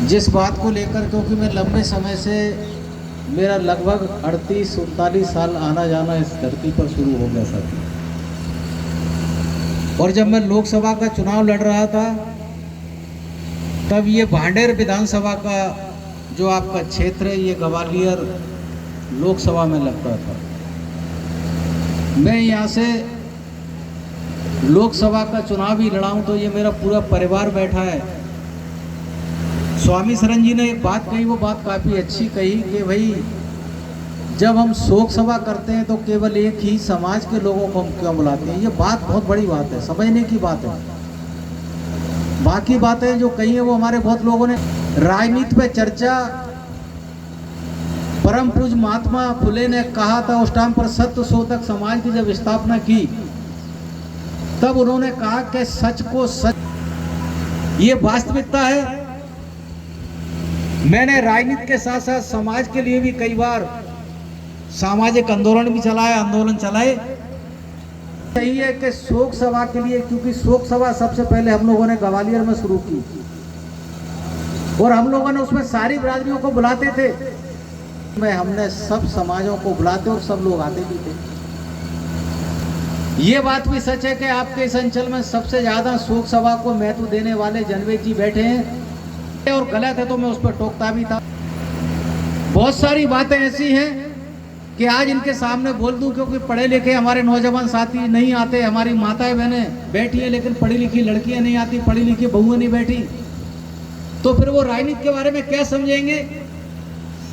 जिस बात को लेकर, क्योंकि मैं लंबे समय से, मेरा लगभग 38-39 साल आना जाना इस धरती पर शुरू हो गया साथी। और जब मैं लोकसभा का चुनाव लड़ रहा था तब ये भांडेर विधानसभा का जो आपका क्षेत्र है, ये ग्वालियर लोकसभा में लगता था। मैं यहाँ से लोकसभा का चुनाव ही लड़ा हूँ, तो ये मेरा पूरा परिवार बैठा है। स्वामी शरण जी ने एक बात कही, वो बात काफ़ी अच्छी कही कि भाई जब हम शोक सभा करते हैं तो केवल एक ही समाज के लोगों को हम क्यों बुलाते हैं। ये बात बहुत बड़ी बात है, समझने की बात है। बाकी बातें जो कही है वो हमारे बहुत लोगों ने, राजनीति पे चर्चा, परम पूज्य महात्मा फुले ने कहा था उस टाइम पर, सत्य शोधक समाज की जब स्थापना की तब उन्होंने कहा कि सच को सच, ये वास्तविकता है। मैंने राजनीति के साथ साथ समाज के लिए भी कई बार सामाजिक आंदोलन भी चलाए। सही है कि शोक सभा के लिए, क्योंकि शोक सभा सबसे पहले हम लोगों ने ग्वालियर में शुरू की और हम लोगों ने उसमें सारी बिरादरियों को बुलाते थे। हमने सब समाजों को बुलाते और सब लोग आते भी थे। ये बात भी सच है कि आपके इस अंचल में सबसे ज्यादा शोक सभा को महत्व देने वाले जनवेद जी बैठे हैं, और गलत है तो मैं उस पर टोकता भी था। बहुत सारी बातें ऐसी हैं कि आज इनके सामने बोल दूं, क्योंकि पढ़े लिखे हमारे नौजवान साथी नहीं आते, हमारी माताएं बहनें बैठी हैं लेकिन पढ़ी लिखी लड़कियां नहीं आती, पढ़ी लिखी बहुएं नहीं बैठी, तो फिर वो राजनीति के बारे में क्या समझेंगे।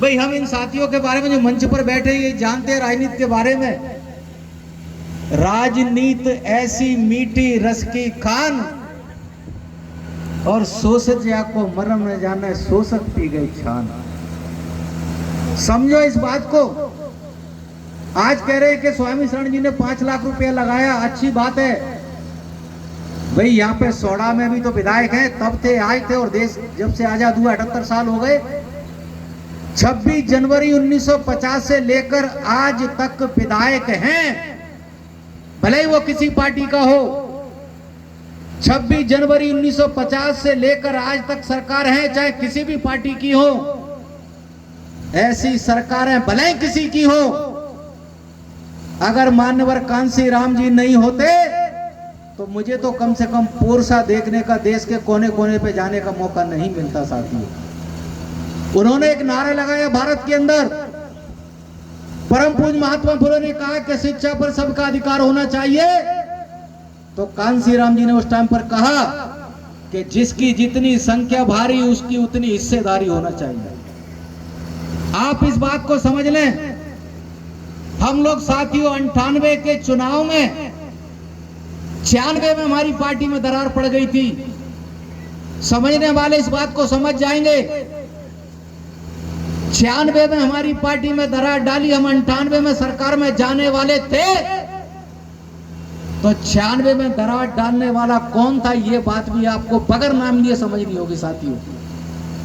भाई हम इन साथियों के बारे में जो मंच पर बैठे ये जानते हैं राजनीति के बारे में। राजनीति ऐसी मीठी रस की खान, और शोषित या को मरम न जाने शोषक पी गई छान। समझो इस बात को। आज कह रहे हैं कि स्वामी शरण जी ने 5 लाख रुपया लगाया, अच्छी बात है भाई। यहाँ पे सोडा में भी तो विधायक हैं, तब थे आज थे, और देश जब से आजाद हुआ 78 साल हो गए। 26 जनवरी 1950 से लेकर आज तक विधायक हैं, भले ही वो किसी पार्टी का हो। 26 जनवरी 1950 से लेकर आज तक सरकार है, चाहे किसी भी पार्टी की हो। ऐसी सरकारें भले ही किसी की हो, अगर मान्यवर कांसी राम जी नहीं होते तो मुझे तो कम से कम पोरसा देखने का, देश के कोने कोने पे जाने का मौका नहीं मिलता साथियों। उन्होंने एक नारा लगाया भारत के अंदर, परम पूज्य महात्मा फुले ने कहा कि शिक्षा पर सबका अधिकार होना चाहिए, तो कांसी राम जी ने उस टाइम पर कहा कि जिसकी जितनी संख्या भारी उसकी उतनी हिस्सेदारी होना चाहिए। आप इस बात को समझ लें। हम लोग साथियों 98 के चुनाव में 96 में हमारी पार्टी में दरार पड़ गई थी। समझने वाले इस बात को समझ जाएंगे। 96 में हमारी पार्टी में दरार डाली, हम 98 में सरकार में जाने वाले थे, तो 96 में दरार डालने वाला कौन था, ये बात भी आपको बगैर नाम लिए समझनी होगी साथियों।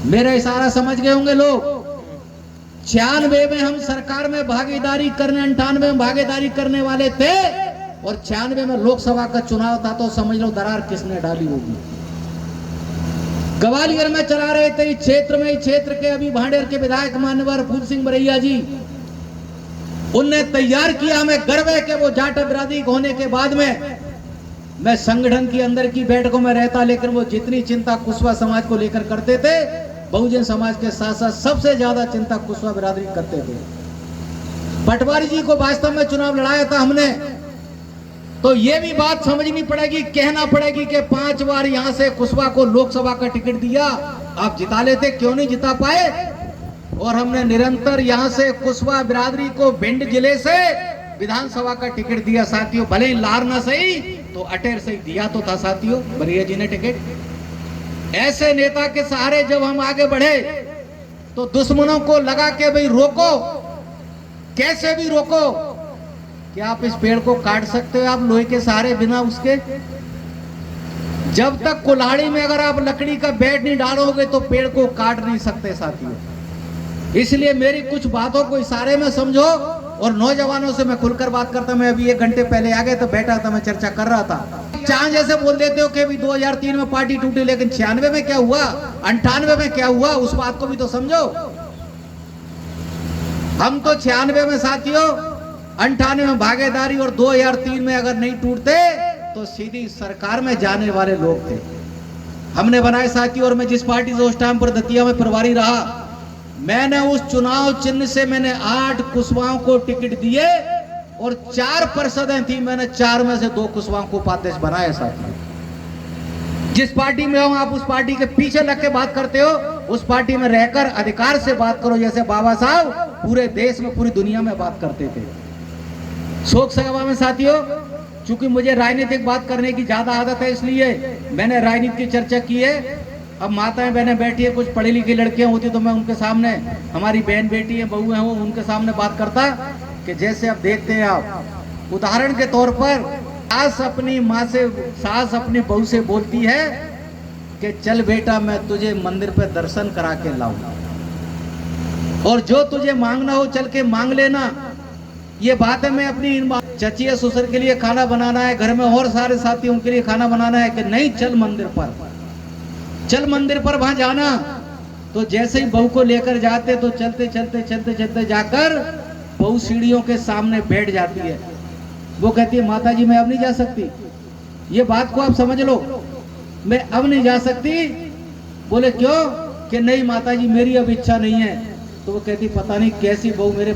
मेरा इशारा समझ गए होंगे लोग। 96 में हम सरकार में भागीदारी करने, 98 में भागीदारी करने वाले थे, और 96 में लोकसभा का चुनाव था, तो समझ लो दरार किसने डाली होगी। ग्वालियर में चला रहे थे इस क्षेत्र के अभी भांडेर के विधायक मान्यवर फूल सिंह बरैया जी, उनने तैयार किया। हमें गर्व है कि वो जाट बिरादरी होने के बाद में, मैं संगठन की अंदर की बैठकों में रहता, लेकिन वो जितनी चिंता कुशवाहा समाज को लेकर करते थे, बहुजन समाज के साथ साथ सबसे ज्यादा चिंता कुशवाहा बिरादरी करते थे। पटवारी जी को वास्तव में चुनाव लड़ाया था हमने, तो ये भी बात समझनी पड़ेगी, कहना पड़ेगी कि 5 बार यहां से कुशवाहा को लोकसभा का टिकट दिया, आप जिता लेते, क्यों नहीं जिता पाए। और हमने निरंतर यहां से कुशवाहा बिरादरी को भिंड जिले से विधानसभा का टिकट दिया साथियों। भले ही लार ना सही तो अटेर से दिया तो था साथियों बरैया जी ने टिकट। ऐसे नेता के सहारे जब हम आगे बढ़े तो दुश्मनों को लगा के भाई रोको, कैसे भी रोको। कि आप इस पेड़ को काट सकते हो आप लोहे के सहारे बिना उसके, जब तक कुल्हाड़ी में अगर आप लकड़ी का बेड नहीं डालोगे तो पेड़ को काट नहीं सकते साथियों। इसलिए मेरी कुछ बातों को इशारे में समझो और नौजवानों से मैं खुलकर बात करता हूं। मैं अभी 1 घंटे पहले आ गए तो बैठा था, मैं चर्चा कर रहा था। चाहे जैसे बोल देते हो कि अभी 2003 में पार्टी टूटी, लेकिन 96 में क्या हुआ, 98 में क्या हुआ, उस बात को भी तो समझो। हम तो 96 में साथियों, 98 में भागीदारी और 2003 में अगर नहीं टूटते तो सीधी सरकार में जाने वाले लोग थे। हमने बनाए साथी, और मैं जिस पार्टी से उस टाइम पर दतिया में प्रभारी रहा, मैंने उस चुनाव चिन्ह से मैंने 8 कुशवाहों को टिकट दिए और 4 परिषदें थी, मैंने 4 में से 2 कुशवाहों को उपाध्यक्ष बनाया साथी। जिस पार्टी में हो आप उस पार्टी के पीछे लग के बात करते हो, उस पार्टी में रहकर अधिकार से बात करो, जैसे बाबा साहब पूरे देश में पूरी दुनिया में बात करते थे। शोक सभा में साथियों, चूंकि मुझे राजनीतिक बात करने की ज्यादा आदत है, इसलिए मैंने राजनीति की चर्चा की है। अब माताएं बहनें बैठी है, कुछ पढ़ी लिखी लड़कियां होती तो मैं उनके सामने, हमारी बहन बेटी है, बहू है, वो उनके सामने बात करता कि जैसे अब देखते हैं आप, उदाहरण के तौर पर सास अपनी माँ से, सास अपनी बहू से बोलती है कि चल बेटा मैं तुझे मंदिर पे दर्शन करा के लाऊंगा, और जो तुझे मांगना हो चल के मांग लेना। ये बात है, मैं अपनी इन चची या ससुर के लिए खाना बनाना है, घर में और सारे साथियों के लिए खाना बनाना है, कि नहीं चल मंदिर पर, चल मंदिर पर वहां जाना। तो जैसे ही बहू को लेकर जाते तो चलते चलते चलते चलते जाकर बहू सीढ़ियों के सामने बैठ जाती है। वो कहती है माता जी मैं अब नहीं जा सकती, ये बात को आप समझ लो, मैं अब नहीं जा सकती। बोले क्यों? कि नहीं माता जी मेरी अब इच्छा नहीं है। तो वो कहती पता नहीं कैसी बहू मेरे